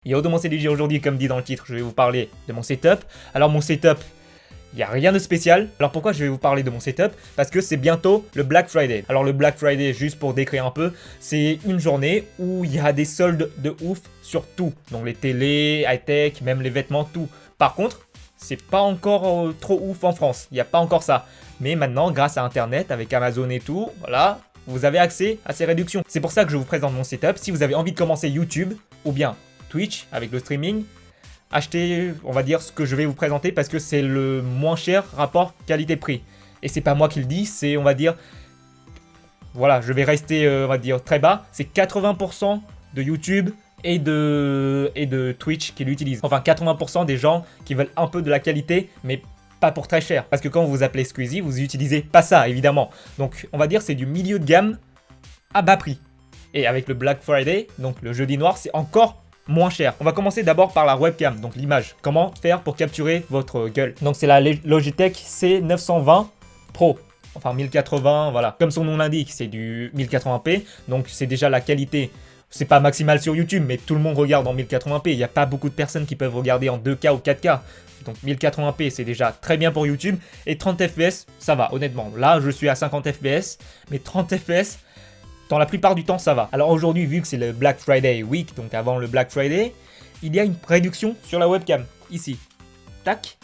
Yo, de mon CDJ aujourd'hui, comme dit dans le titre, je vais vous parler de mon setup. Alors mon setup, il n'y a rien de spécial. Alors pourquoi je vais vous parler de mon setup? Parce que c'est bientôt le Black Friday. Alors le Black Friday, juste pour décrire un peu, c'est une journée où il y a des soldes de ouf sur tout. Donc les télés, high-tech, même les vêtements, tout. Par contre, c'est pas encore trop ouf en France. Il n'y a pas encore ça. Mais maintenant, grâce à Internet, avec Amazon et tout, voilà, vous avez accès à ces réductions. C'est pour ça que je vous présente mon setup. Si vous avez envie de commencer YouTube, ou bien Twitch avec le streaming, achetez, on va dire, ce que je vais vous présenter parce que c'est le moins cher rapport qualité-prix. Et c'est pas moi qui le dis, c'est, on va dire, voilà, je vais rester, on va dire, très bas. C'est 80% de YouTube et de Twitch qui l'utilisent. Enfin, 80% des gens qui veulent un peu de la qualité, mais pas pour très cher. Parce que quand vous appelez Squeezie, vous utilisez pas ça, évidemment. Donc, on va dire, c'est du milieu de gamme à bas prix. Et avec le Black Friday, donc le jeudi noir, c'est encore moins cher. On va commencer d'abord par la webcam, donc l'image. Comment faire pour capturer votre gueule? Donc c'est la Logitech C920 Pro. Enfin 1080, voilà. Comme son nom l'indique, c'est du 1080p. Donc c'est déjà la qualité. C'est pas maximal sur YouTube, mais tout le monde regarde en 1080p. Il n'y a pas beaucoup de personnes qui peuvent regarder en 2K ou 4K. Donc 1080p, c'est déjà très bien pour YouTube. Et 30 fps, ça va, honnêtement. Là, je suis à 50 fps, mais 30 fps... dans la plupart du temps, ça va. Alors aujourd'hui, vu que c'est le Black Friday Week, donc avant le Black Friday, il y a une réduction sur la webcam, ici. Tac.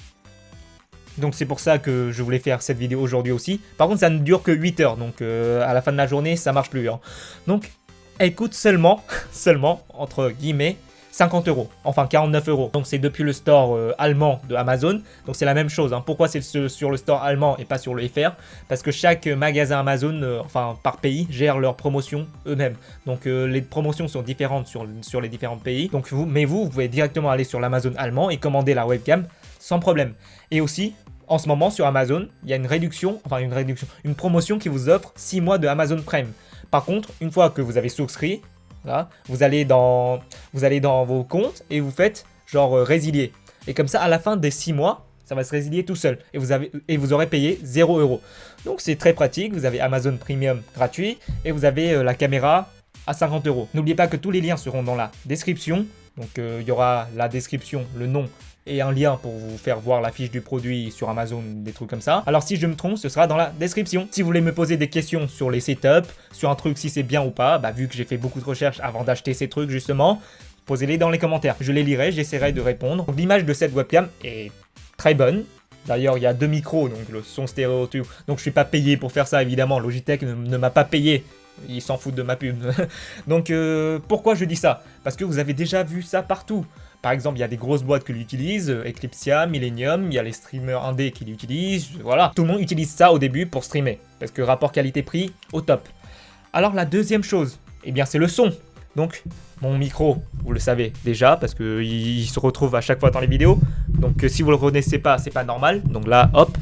Donc c'est pour ça que je voulais faire cette vidéo aujourd'hui aussi. Par contre, ça ne dure que 8 heures, donc à la fin de la journée, ça marche plus. Hein. Donc, elle coûte seulement, entre guillemets, 50 €, enfin 49 €. Donc c'est depuis le store allemand de Amazon. Donc c'est la même chose. Hein. Pourquoi c'est sur le store allemand et pas sur le FR? Parce que chaque magasin Amazon, enfin par pays, gère leurs promotions eux-mêmes. Donc les promotions sont différentes sur les différents pays. Donc vous pouvez directement aller sur l'Amazon allemand et commander la webcam sans problème. Et aussi, en ce moment sur Amazon, il y a une promotion qui vous offre 6 mois de Amazon Prime. Par contre, une fois que vous avez souscrit, là, vous allez dans vos comptes et vous faites genre résilier. Et comme ça, à la fin des 6 mois, ça va se résilier tout seul. Et vous aurez payé 0 €. Donc c'est très pratique. Vous avez Amazon Premium gratuit et vous avez la caméra à 50 €. N'oubliez pas que tous les liens seront dans la description. Donc il y aura la description, le nom et un lien pour vous faire voir la fiche du produit sur Amazon, des trucs comme ça. Alors si je me trompe, ce sera dans la description. Si vous voulez me poser des questions sur les setups, sur un truc si c'est bien ou pas, bah vu que j'ai fait beaucoup de recherches avant d'acheter ces trucs justement, posez-les dans les commentaires. Je les lirai, j'essaierai de répondre. L'image de cette webcam est très bonne. D'ailleurs, il y a 2 micros, donc le son stéréo, tout. Donc je suis pas payé pour faire ça, évidemment. Logitech ne m'a pas payé. Ils s'en foutent de ma pub. Donc pourquoi je dis ça? Parce que vous avez déjà vu ça partout. Par exemple, il y a des grosses boîtes qui l'utilisent, Eclipsia, Millennium, il y a les streamers indés qui l'utilisent, voilà. Tout le monde utilise ça au début pour streamer, parce que rapport qualité-prix, au top. Alors la deuxième chose, eh bien c'est le son. Donc mon micro, vous le savez déjà, parce qu'il se retrouve à chaque fois dans les vidéos. Donc si vous le reconnaissez pas, c'est pas normal. Donc là, hop,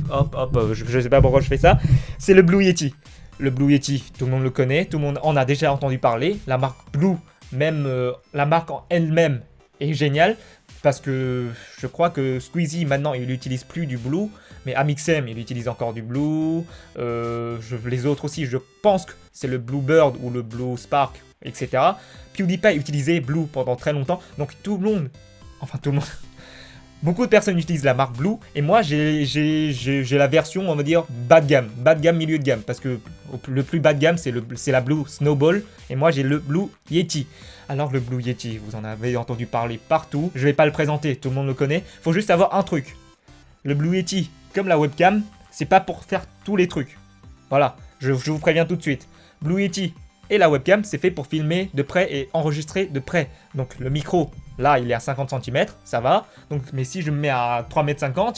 je sais pas pourquoi je fais ça. C'est le Blue Yeti. Le Blue Yeti, tout le monde le connaît, tout le monde en a déjà entendu parler. La marque Blue, même la marque en elle-même, est génial parce que je crois que Squeezie maintenant il n'utilise plus du Blue, mais Amixem il utilise encore du Blue, les autres aussi je pense que c'est le Bluebird ou le Blue Spark, etc. PewDiePie utilisait Blue pendant très longtemps, donc tout le monde, beaucoup de personnes utilisent la marque Blue et moi j'ai la version on va dire bas de gamme milieu de gamme parce que le plus bas de gamme c'est la Blue Snowball et moi j'ai le Blue Yeti. Alors le Blue Yeti, vous en avez entendu parler partout, je vais pas le présenter, tout le monde le connaît, faut juste savoir un truc. Le Blue Yeti, comme la webcam, c'est pas pour faire tous les trucs. Voilà, je vous préviens tout de suite. Blue Yeti et la webcam, c'est fait pour filmer de près et enregistrer de près. Donc le micro, là il est à 50 cm, ça va. Donc, mais si je me mets à 3,50 m,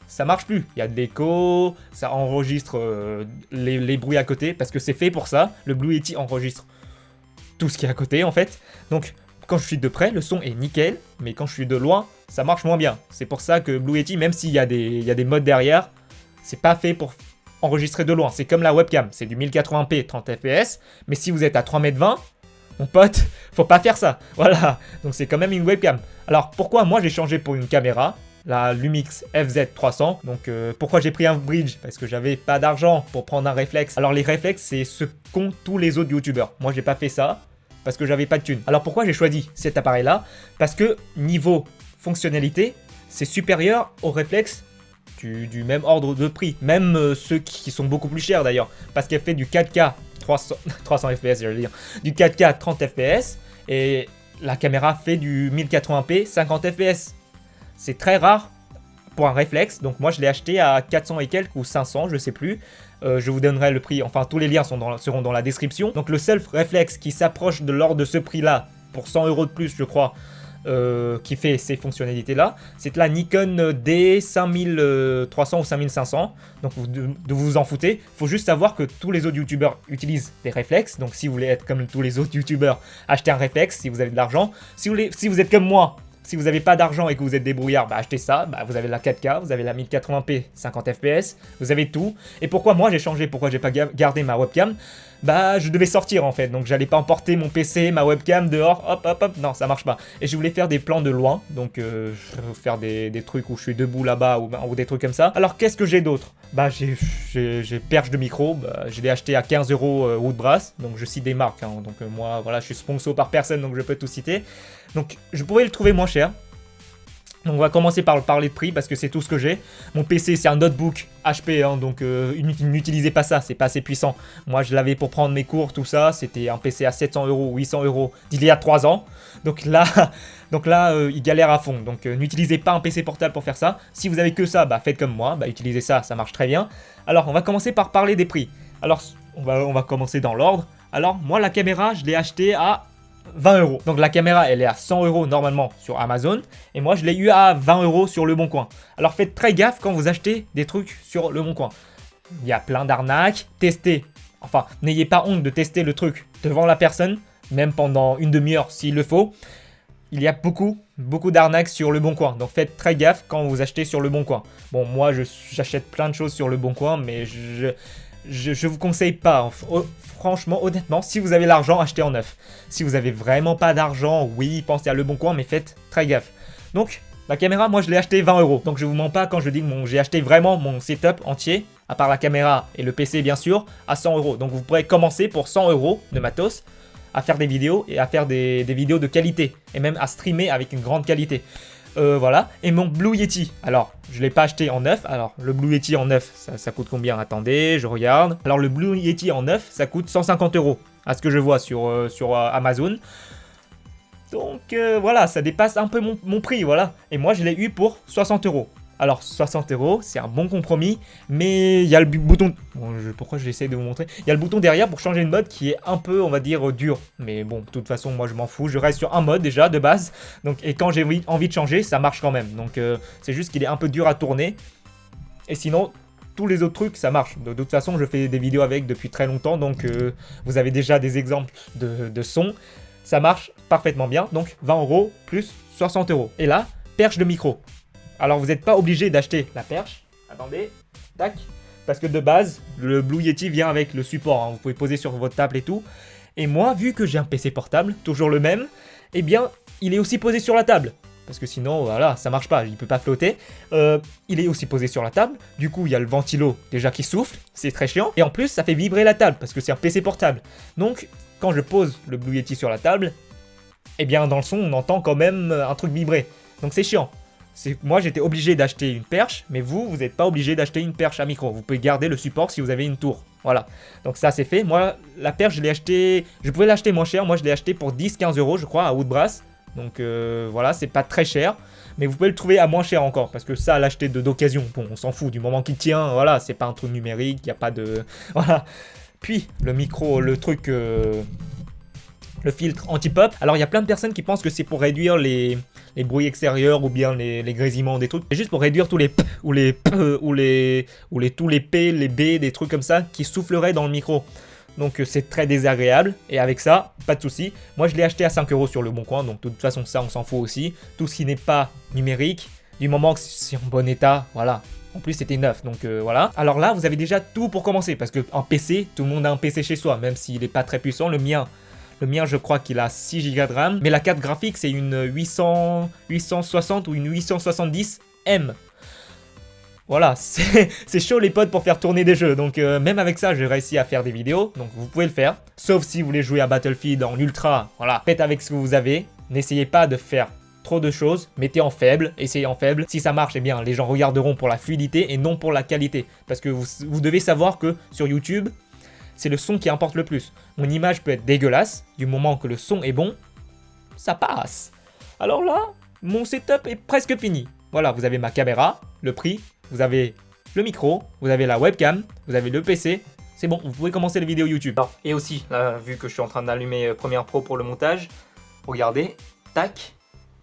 ça marche plus. Il y a de l'écho, ça enregistre les bruits à côté, parce que c'est fait pour ça. Le Blue Yeti enregistre tout ce qui est à côté en fait. Donc quand je suis de près, le son est nickel, mais quand je suis de loin, ça marche moins bien. C'est pour ça que Blue Yeti, même s'il y a des modes derrière, c'est pas fait pour enregistrer de loin. C'est comme la webcam, c'est du 1080p 30 fps, mais si vous êtes à 3,20 m, mon pote, faut pas faire ça. Voilà, donc c'est quand même une webcam. Alors pourquoi moi j'ai changé pour une caméra, la Lumix FZ300. Donc pourquoi j'ai pris un bridge? Parce que j'avais pas d'argent pour prendre un réflexe. Alors les réflexes, c'est ce qu'ont tous les autres youtubeurs. Moi j'ai pas fait ça. parce que j'avais pas de thunes. Alors pourquoi j'ai choisi cet appareil-là? Parce que niveau fonctionnalité, c'est supérieur aux réflexes du même ordre de prix. Même ceux qui sont beaucoup plus chers d'ailleurs. Parce qu'elle fait du 4K 300 fps, j'allais dire. Du 4K 30 fps. Et la caméra fait du 1080p 50 fps. C'est très rare pour un réflexe. Donc moi je l'ai acheté à 400 et quelques ou 500, je sais plus. Je vous donnerai le prix. Enfin tous les liens seront dans la description. Donc le seul réflexe qui s'approche de l'ordre de ce prix-là, pour 100 € de plus je crois, qui fait ces fonctionnalités-là, c'est la Nikon D5300 ou 5500. Donc de vous en foutez. Il faut juste savoir que tous les autres youtubeurs utilisent des réflexes. Donc si vous voulez être comme tous les autres youtubeurs, achetez un réflexe si vous avez de l'argent. Si vous êtes comme moi, si vous n'avez pas d'argent et que vous êtes débrouillard, bah achetez ça. Bah vous avez la 4K, vous avez la 1080p 50 fps, vous avez tout. Et pourquoi moi j'ai changé, pourquoi j'ai pas gardé ma webcam? Bah je devais sortir en fait, donc j'allais pas emporter mon PC, ma webcam dehors, hop hop hop, non ça marche pas. Et je voulais faire des plans de loin, donc faire des trucs où je suis debout là-bas ou des trucs comme ça. Alors qu'est-ce que j'ai d'autre? Bah j'ai perche de micro, bah, je l'ai acheté à 15 € Woodbrass, donc je cite des marques, hein, donc moi voilà je suis sponsor par personne donc je peux tout citer. Donc je pourrais le trouver moins cher. Donc on va commencer par parler de prix parce que c'est tout ce que j'ai. Mon PC c'est un notebook HP, hein, donc n'utilisez pas ça, c'est pas assez puissant. Moi je l'avais pour prendre mes cours, tout ça, c'était un PC à 700 €, 800 € d'il y a 3 ans. Donc là, il galère à fond. Donc n'utilisez pas un PC portable pour faire ça. Si vous avez que ça, bah faites comme moi, bah utilisez ça, ça marche très bien. Alors on va commencer par parler des prix. Alors on va commencer dans l'ordre. Alors moi la caméra je l'ai achetée à 20 €. Donc la caméra elle est à 100 € normalement sur Amazon et moi je l'ai eu à 20 € sur Le Bon Coin. Alors faites très gaffe quand vous achetez des trucs sur Le Bon Coin. Il y a plein d'arnaques, testez. Enfin, n'ayez pas honte de tester le truc devant la personne, même pendant une demi-heure s'il le faut. Il y a beaucoup d'arnaques sur Le Bon Coin. Donc faites très gaffe quand vous achetez sur Le Bon Coin. Bon, moi j'achète plein de choses sur Le Bon Coin, mais je vous conseille pas. Franchement, honnêtement, si vous avez l'argent, achetez en neuf. Si vous avez vraiment pas d'argent, oui, pensez à Le Bon Coin, mais faites très gaffe. Donc, la caméra, moi, je l'ai acheté 20 €. Donc, je vous mens pas quand je dis que j'ai acheté vraiment mon setup entier, à part la caméra et le PC, bien sûr, à 100 €. Donc, vous pourrez commencer pour 100 € de matos à faire des vidéos et à faire des vidéos de qualité. Et même à streamer avec une grande qualité. Voilà, et mon Blue Yeti, alors je ne l'ai pas acheté en neuf. Alors le Blue Yeti en neuf, ça coûte combien? Attendez, je regarde. Alors le Blue Yeti en neuf, ça coûte 150 € à ce que je vois sur Amazon. Donc voilà, ça dépasse un peu mon prix, voilà. Et moi je l'ai eu pour 60 €. Alors 60 €, c'est un bon compromis, mais il y a le bouton... Bon, pourquoi j'essaie de vous montrer? Il y a le bouton derrière pour changer de mode qui est un peu, on va dire, dur. Mais bon, de toute façon, moi je m'en fous, je reste sur un mode déjà, de base. Donc, et quand j'ai envie de changer, ça marche quand même. Donc c'est juste qu'il est un peu dur à tourner. Et sinon, tous les autres trucs, ça marche. De toute façon, je fais des vidéos avec depuis très longtemps, donc vous avez déjà des exemples de son. Ça marche parfaitement bien, donc 20 € plus 60 €. Et là, perche de micro. Alors vous n'êtes pas obligé d'acheter la perche. Attendez, tac. Parce que de base, le Blue Yeti vient avec le support. Hein. Vous pouvez poser sur votre table et tout. Et moi, vu que j'ai un PC portable, toujours le même, eh bien, il est aussi posé sur la table. Parce que sinon, voilà, ça marche pas, il peut pas flotter. Il est aussi posé sur la table. Du coup, il y a le ventilo déjà qui souffle. C'est très chiant. Et en plus, ça fait vibrer la table parce que c'est un PC portable. Donc, quand je pose le Blue Yeti sur la table, eh bien, dans le son, on entend quand même un truc vibrer. Donc, c'est chiant. Moi j'étais obligé d'acheter une perche, mais vous n'êtes pas obligé d'acheter une perche à micro. Vous pouvez garder le support si vous avez une tour. Voilà. Donc ça c'est fait. Moi la perche je l'ai acheté, je pouvais l'acheter moins cher. Moi je l'ai acheté pour 10-15 € je crois à Woodbrass. Donc voilà, c'est pas très cher. Mais vous pouvez le trouver à moins cher encore. Parce que ça, l'acheter d'occasion, bon on s'en fout. Du moment qu'il tient, voilà, c'est pas un truc numérique, il n'y a pas de... Voilà. Puis le micro, le truc... Le filtre anti-pop. Alors il y a plein de personnes qui pensent que c'est pour réduire les bruits extérieurs ou bien les grésillements des trucs. C'est juste pour réduire tous les p ou les p ou tous les p, les b, des trucs comme ça qui souffleraient dans le micro. Donc c'est très désagréable. Et avec ça, pas de souci. Moi je l'ai acheté à 5 € sur Le Bon Coin. Donc de toute façon ça on s'en fout aussi. Tout ce qui n'est pas numérique, du moment que c'est en bon état, voilà. En plus c'était neuf, donc voilà. Alors là vous avez déjà tout pour commencer. Parce qu'un PC, tout le monde a un PC chez soi. Même s'il n'est pas très puissant, le mien, je crois qu'il a 6 Go de RAM. Mais la carte graphique, c'est une 860 ou une 870M. Voilà, c'est chaud les potes pour faire tourner des jeux. Donc même avec ça, j'ai réussi à faire des vidéos. Donc vous pouvez le faire. Sauf si vous voulez jouer à Battlefield en ultra. Voilà, faites avec ce que vous avez. N'essayez pas de faire trop de choses. Mettez en faible, essayez en faible. Si ça marche, eh bien les gens regarderont pour la fluidité et non pour la qualité. Parce que vous devez savoir que sur YouTube, c'est le son qui importe le plus. Mon image peut être dégueulasse. Du moment que le son est bon, ça passe. Alors là, mon setup est presque fini. Voilà, vous avez ma caméra, le prix. Vous avez le micro, vous avez la webcam, vous avez le PC, c'est bon, vous pouvez commencer les vidéos YouTube. Alors, et aussi, là, vu que je suis en train d'allumer Premiere Pro pour le montage, regardez, tac,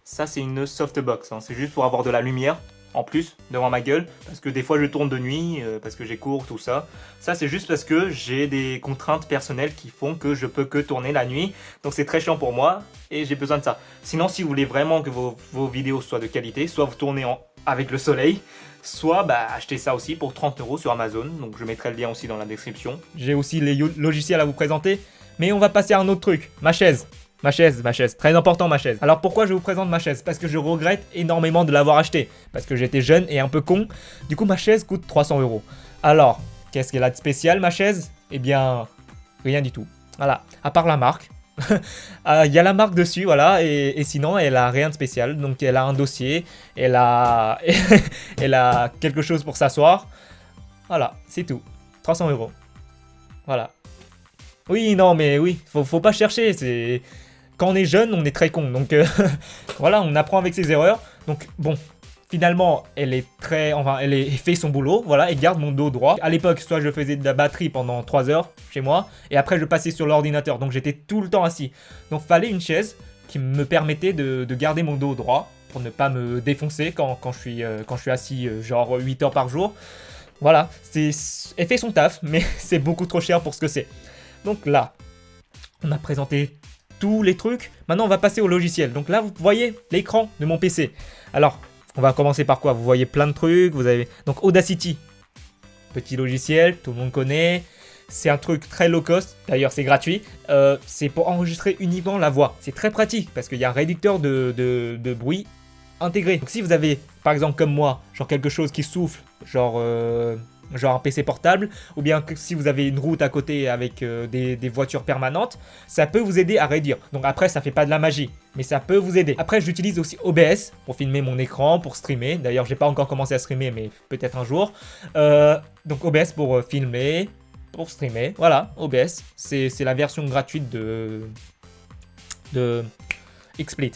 ça c'est une softbox, hein. C'est juste pour avoir de la lumière en plus devant ma gueule, parce que des fois je tourne de nuit, parce que j'ai cours, tout ça. Ça c'est juste parce que j'ai des contraintes personnelles qui font que je peux que tourner la nuit, donc c'est très chiant pour moi, et j'ai besoin de ça. Sinon, si vous voulez vraiment que vos vidéos soient de qualité, soit vous tournez avec le soleil, soit achetez ça aussi pour 30 € sur Amazon, donc je mettrai le lien aussi dans la description. J'ai aussi les logiciels à vous présenter, mais on va passer à un autre truc, ma chaise. Ma chaise, très important ma chaise. Alors pourquoi je vous présente ma chaise? Parce que je regrette énormément de l'avoir achetée, parce que j'étais jeune et un peu con, du coup ma chaise coûte 300 €. Alors, qu'est-ce qu'elle a de spécial ma chaise? Eh bien, rien du tout. Voilà, à part la marque. Il y a la marque dessus, voilà, et sinon elle a rien de spécial. Donc elle a un dossier, elle a quelque chose pour s'asseoir. Voilà, c'est tout. 300 €. Voilà. Oui, non, mais oui, faut pas chercher. C'est quand on est jeune, on est très con. Donc voilà, on apprend avec ses erreurs. Donc bon. Finalement, elle fait son boulot, voilà, et garde mon dos droit. À l'époque, soit je faisais de la batterie pendant 3 heures chez moi, et après je passais sur l'ordinateur, donc j'étais tout le temps assis. Donc fallait une chaise qui me permettait de garder mon dos droit, pour ne pas me défoncer quand je suis assis genre 8 heures par jour. Voilà, elle fait son taf, mais c'est beaucoup trop cher pour ce que c'est. Donc là, on a présenté tous les trucs. Maintenant, on va passer au logiciel. Donc là, vous voyez l'écran de mon PC. Alors, on va commencer par quoi? Vous voyez plein de trucs, vous avez... Donc Audacity, petit logiciel, tout le monde connaît. C'est un truc très low cost, d'ailleurs c'est gratuit. C'est pour enregistrer uniquement la voix. C'est très pratique parce qu'il y a un réducteur de bruit intégré. Donc si vous avez, par exemple comme moi, genre quelque chose qui souffle, genre un PC portable, ou bien que si vous avez une route à côté avec des voitures permanentes, ça peut vous aider à réduire. Donc après, ça fait pas de la magie, mais ça peut vous aider. Après, j'utilise aussi OBS pour filmer mon écran, pour streamer. D'ailleurs, j'ai pas encore commencé à streamer, mais peut-être un jour. Donc OBS pour filmer, pour streamer. Voilà, OBS, c'est la version gratuite de XSplit.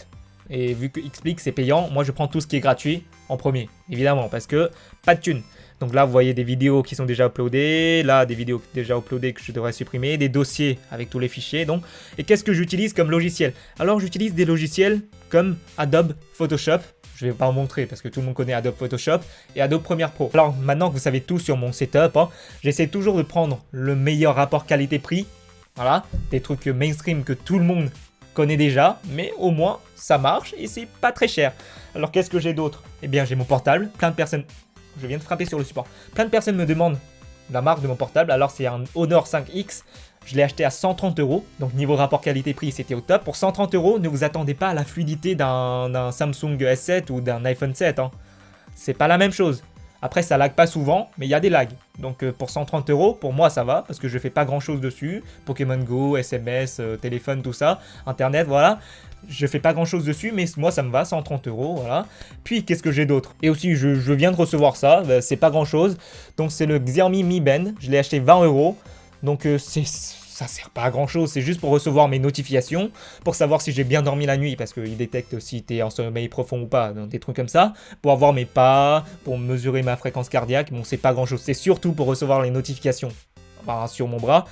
Et vu que XSplit c'est payant, moi je prends tout ce qui est gratuit en premier, évidemment, parce que pas de thunes. Donc là, vous voyez des vidéos qui sont déjà uploadées, là, des vidéos déjà uploadées que je devrais supprimer, des dossiers avec tous les fichiers. Donc, et qu'est-ce que j'utilise comme logiciel? Alors, j'utilise des logiciels comme Adobe Photoshop. Je ne vais pas en montrer parce que tout le monde connaît Adobe Photoshop et Adobe Premiere Pro. Alors, maintenant que vous savez tout sur mon setup, hein, j'essaie toujours de prendre le meilleur rapport qualité-prix. Voilà, des trucs mainstream que tout le monde connaît déjà, mais au moins, ça marche et c'est pas très cher. Alors, qu'est-ce que j'ai d'autre? Eh bien, j'ai mon portable. Plein de personnes... Je viens de frapper sur le support. Plein de personnes me demandent la marque de mon portable. Alors, c'est un Honor 5X. Je l'ai acheté à 130 €. Donc, niveau rapport qualité-prix, c'était au top. Pour 130 €, ne vous attendez pas à la fluidité d'un Samsung S7 ou d'un iPhone 7. Hein. C'est pas la même chose. Après, ça lag pas souvent, mais il y a des lags. Donc, pour 130 €, pour moi, ça va. Parce que je fais pas grand-chose dessus. Pokémon Go, SMS, téléphone, tout ça. Internet, voilà. Je fais pas grand chose dessus, mais moi ça me va, 130 €, voilà. Puis qu'est-ce que j'ai d'autre? Et aussi, je viens de recevoir ça, c'est pas grand chose. Donc c'est le Xiaomi Mi Band, je l'ai acheté 20 €. Donc ça sert pas à grand chose, c'est juste pour recevoir mes notifications, pour savoir si j'ai bien dormi la nuit, parce qu'il détecte si t'es en sommeil profond ou pas, donc des trucs comme ça. Pour avoir mes pas, pour mesurer ma fréquence cardiaque, bon c'est pas grand chose, c'est surtout pour recevoir les notifications. Enfin, sur mon bras.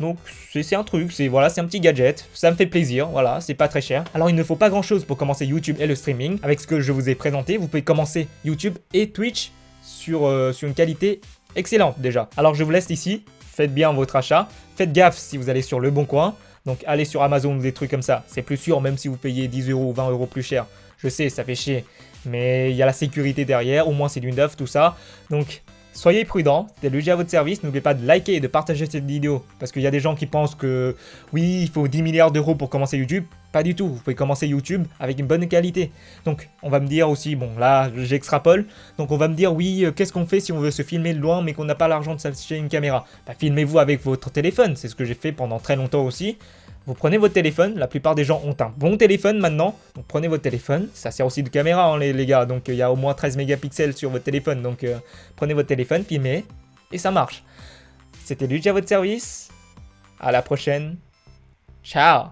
Donc c'est un truc, c'est un petit gadget, ça me fait plaisir, voilà, c'est pas très cher. Alors il ne faut pas grand chose pour commencer YouTube et le streaming. Avec ce que je vous ai présenté, vous pouvez commencer YouTube et Twitch sur une qualité excellente déjà. Alors je vous laisse ici, faites bien votre achat, faites gaffe si vous allez sur Le Bon Coin. Donc allez sur Amazon ou des trucs comme ça, c'est plus sûr même si vous payez 10 € ou 20 € plus cher. Je sais, ça fait chier, mais il y a la sécurité derrière, au moins c'est du neuf, tout ça. Donc Soyez prudents, c'était Luigi à votre service. N'oubliez pas de liker et de partager cette vidéo. Parce qu'il y a des gens qui pensent que oui, il faut 10 milliards d'euros pour commencer YouTube. Pas du tout, vous pouvez commencer YouTube avec une bonne qualité. Donc on va me dire aussi, bon là j'extrapole, donc on va me dire oui, qu'est-ce qu'on fait si on veut se filmer de loin mais qu'on n'a pas l'argent de s'acheter une caméra? Bah filmez-vous avec votre téléphone, c'est ce que j'ai fait pendant très longtemps aussi. Vous prenez votre téléphone, la plupart des gens ont un bon téléphone maintenant, donc prenez votre téléphone, ça sert aussi de caméra hein, les gars, donc il y a au moins 13 mégapixels sur votre téléphone, donc prenez votre téléphone, filmez, et ça marche. C'était Luigi à votre service, à la prochaine, ciao.